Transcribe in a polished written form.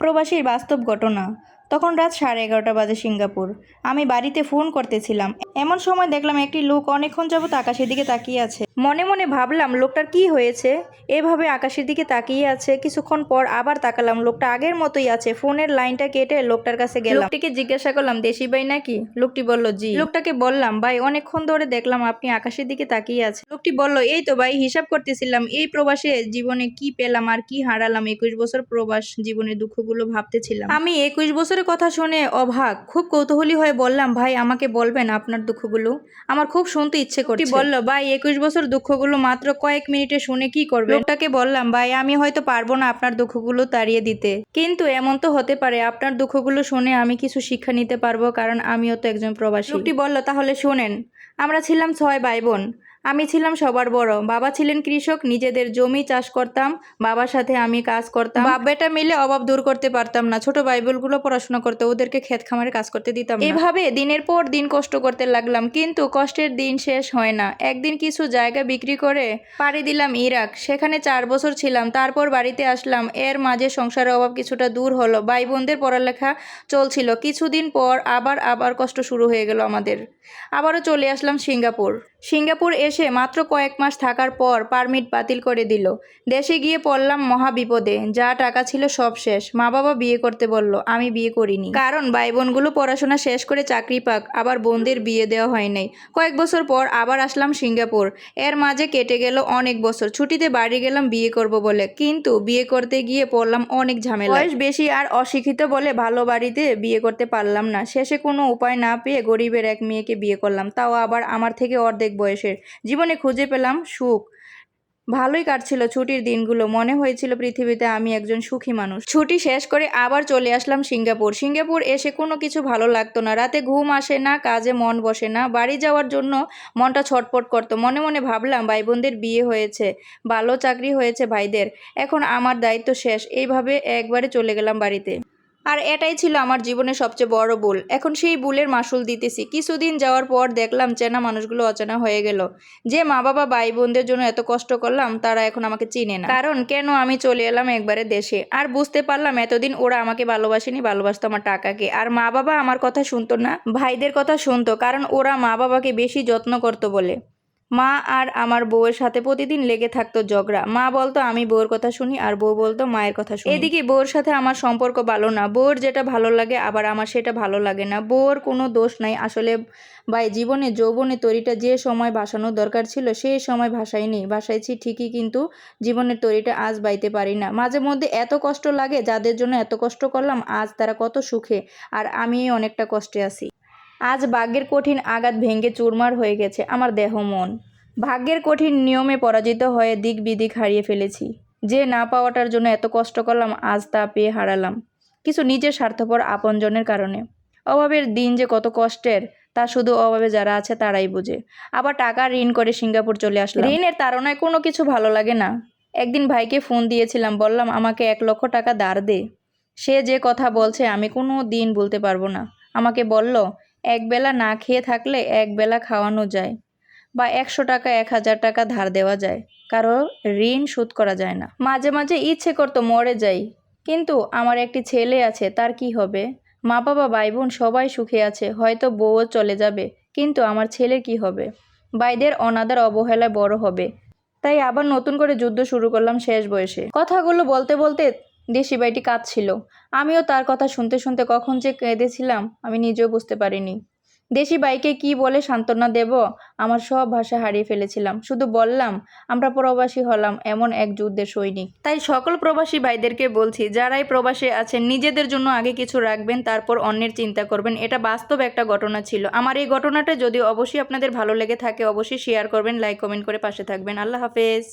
প্রবাসীর বাস্তব ঘটনা। তখন রাত 11:30 বাজে সিঙ্গাপুর। আমি বাড়িতে ফোন করতেছিলাম। এমন সময় দেখলাম একটি লোক অনেকক্ষণ যাবত আকাশের দিকে তাকিয়ে আছে। মনে মনে ভাবলাম লোকটার কি হয়েছে, এভাবে আকাশের দিকে তাকিয়ে আছে। কিছুক্ষণ পর আবার তাকালাম, লোকটা আগের মতোই আছে। ফোনের লাইনটা কেটে লোকটার কাছে গেলাম। লোকটিকে জিজ্ঞাসা করলাম, দেশি ভাই নাকি? লোকটি বলল জি। লোকটাকে বললাম, ভাই অনেকক্ষণ ধরে দেখলাম আপনি আকাশের দিকে তাকিয়ে আছেন। লোকটি বলল, এই তো ভাই, হিসাব করতেছিলাম এই প্রবাসে জীবনে কি পেলাম আর কি হারালাম। 21 বছর প্রবাস জীবনের দুঃখগুলো ভাবতেছিলাম। আমি 21 বছরের কথা শুনে অবাক, খুব কৌতূহলী হয়ে বললাম, ভাই আমাকে বলবেন আপনার দুঃখগুলো, আমার খুব শুনতে ইচ্ছে করছে। বলল, ভাই 21 বছর দুঃখগুলো মাত্র কয়েক মিনিটে শুনে কি করবে? লোকটাকে বললাম, ভাই আমি হয়তো পারবো না আপনার দুঃখগুলো তাড়িয়ে দিতে, কিন্তু এমন তো হতে পারে আপনার দুঃখগুলো শুনে আমি কিছু শিক্ষা নিতে পারবো, কারণ আমিও তো একজন প্রবাসী। লোকটি বলল, তাহলে শুনেন। আমরা ছিলাম 6 ভাই বোন। আমি ছিলাম সবার বড়। বাবা ছিলেন কৃষক, নিজেদের জমি চাষ করতাম, বাবার সাথে আমি কাজ করতাম। বাপ বেটা মিলে অভাব দূর করতে পারতাম না। ছোট ভাই বোনগুলো পড়াশোনা করতে, ওদেরকে ক্ষেত খামারে কাজ করতে দিতাম না। এভাবে দিনের পর দিন কষ্ট করতে লাগলাম, কিন্তু কষ্টের দিন শেষ হয় না। একদিন কিছু জায়গা বিক্রি করে পাড়ি দিলাম ইরাক। সেখানে 4 বছর ছিলাম, তারপর বাড়িতে আসলাম। এর মাঝে সংসারের অভাব কিছুটা দূর হলো, ভাই বোনদের পড়ালেখা চলছিল। কিছুদিন পর আবার কষ্ট শুরু হয়ে গেল আমাদের। আবারও চলে আসলাম সিঙ্গাপুর এসে মাত্র কয়েক মাস থাকার পর পারমিট বাতিল করে দিল। দেশে গিয়ে পড়লাম মহা বিপদে। যা টাকা ছিল সব শেষ। মা বাবা বিয়ে করতে বলল, আমি বিয়ে করিনি, কারণ ভাই বোনগুলো পড়াশোনা শেষ করে চাকরি পাক, আবার বোনদের বিয়ে দেওয়া হয় নাই। কয়েক বছর পর আবার আসলাম সিঙ্গাপুর। এর মাঝে কেটে গেল অনেক বছর। ছুটিতে বাড়ি গেলাম বিয়ে করব বলে, কিন্তু বিয়ে করতে গিয়ে পড়লাম অনেক ঝামেলা। বয়স বেশি আর অশিক্ষিত বলে ভালো বাড়িতে বিয়ে করতে পারলাম না। শেষে কোনো উপায় না পেয়ে গরিবের এক মেয়েকে বিয়ে করলাম, তাও আবার আমার থেকে অর্ধেক বয়সের। জীবনে খুঁজে পেলাম সুখ। ভালোই কাটছিল ছুটির দিনগুলো, মনে হয়েছিল পৃথিবীতে আমি একজন সুখী মানুষ। ছুটি শেষ করে আবার চলে আসলাম সিঙ্গাপুর এসে কোনো কিছু ভালো লাগতো না। রাতে ঘুম আসে না, কাজে মন বসে না। বাড়ি যাওয়ার জন্য মনটা ছটফট করতো। মনে মনে ভাবলাম, ভাই বোনদের বিয়ে হয়েছে, ভালো চাকরি হয়েছে ভাইদের, এখন আমার দায়িত্ব শেষ। এইভাবে একবারে চলে গেলাম বাড়িতে। আর এটাই ছিল আমার জীবনের সবচেয়ে বড় ভুল। এখন সেই ভুলের মাসুল দিতেছি। কিছুদিন যাওয়ার পর দেখলাম চেনা মানুষগুলো অচেনা হয়ে গেল। যে মা বাবা ভাই বোনদের জন্য এত কষ্ট করলাম, তারা এখন আমাকে চিনে না। কারণ কেন আমি চলে এলাম একবারে দেশে। আর বুঝতে পারলাম এতদিন ওরা আমাকে ভালোবাসেনি, ভালোবাসতো আমার টাকাকে। আর মা বাবা আমার কথা শুনতো না, ভাইদের কথা শুনতো, কারণ ওরা মা বাবাকে বেশি যত্ন করতো বলে। মা আর আমার বউয়ের সাথে প্রতিদিন লেগে থাকতো ঝগড়া। মা বলতো আমি বউয়ের কথা শুনি, আর বউ বলতো মায়ের কথা শুনি। এদিকে বউয়ের সাথে আমার সম্পর্ক ভালো না। বউয়ের যেটা ভালো লাগে আবার আমার সেটা ভালো লাগে না। বউয়ের কোনো দোষ নাই আসলে। ভাই জীবনে যৌবনের তরিটা যে সময় ভাসানোর দরকার ছিল সেই সময় ভাসাইনি। ভাসাইছি ঠিকই, কিন্তু জীবনের তরিটা আজ বাইতে পারি না। মাঝে মধ্যে এত কষ্ট লাগে, যাদের জন্য এত কষ্ট করলাম আজ তারা কত সুখে, আর আমি অনেকটা কষ্টে আছি। আজ ভাগ্যের কঠিন আঘাত ভেঙে চুরমার হয়ে গেছে আমার দেহ মন। ভাগ্যের কঠিন নিয়মে পরাজিত হয়ে দিক বিদিক হারিয়ে ফেলেছি। যে না পাওয়াটার জন্য এত কষ্ট করলাম, আজ তা পেয়ে হারালাম কিছু নিজের স্বার্থপর আপনজনের কারণে। অভাবের দিন যে কত কষ্টের, তা শুধু অভাবে যারা আছে তারাই বুঝে। আবার টাকা ঋণ করে সিঙ্গাপুর চলে আসলাম। ঋণের তাড়নায় কোনো কিছু ভালো লাগে না। একদিন ভাইকে ফোন দিয়েছিলাম, বললাম আমাকে 1 লক্ষ টাকা ধার দে। সে যে কথা বলছে আমি কোনো দিন বলতে পারবো না। আমাকে বলল, একবেলা না খেয়ে থাকলে একবেলা খাওয়ানো যায়, বা 100 টাকা 1000 টাকা ধার দেওয়া যায়, কারো ঋণ শোধ করা যায় না। মাঝে মাঝে ইচ্ছে করতো মরে যাই, কিন্তু আমার একটি ছেলে আছে, তার কি হবে? মা বাবা ভাই বোন সবাই সুখে আছে, হয়তো বউও চলে যাবে, কিন্তু আমার ছেলের কি হবে? ভাইদের অনাদার অবহেলায় বড় হবে। তাই আবার নতুন করে যুদ্ধ শুরু করলাম শেষ বয়সে। কথাগুলো বলতে বলতে দেশি ভাইটি কাঁদছিল। আমিও তার কথা শুনতে শুনতে কখন যে কেঁদেছিলাম আমি নিজেও বুঝতে পারিনি। দেশি ভাইকে কি বলে সান্ত্বনা দেব, আমার সব ভাষা হারিয়ে ফেলেছিলাম। শুধু বললাম, আমরা প্রবাসী হলাম এমন এক যুদ্ধের সৈনিক। তাই সকল প্রবাসী ভাইদেরকে বলছি, যারাই প্রবাসে আছেন নিজেদের জন্য আগে কিছু রাখবেন, তারপর অন্যের চিন্তা করবেন। এটা বাস্তব একটা ঘটনা ছিল। আমার এই ঘটনাটা যদি অবশ্যই আপনাদের ভালো লেগে থাকে, অবশ্যই শেয়ার করবেন, লাইক কমেন্ট করে পাশে থাকবেন। আল্লাহ হাফেজ।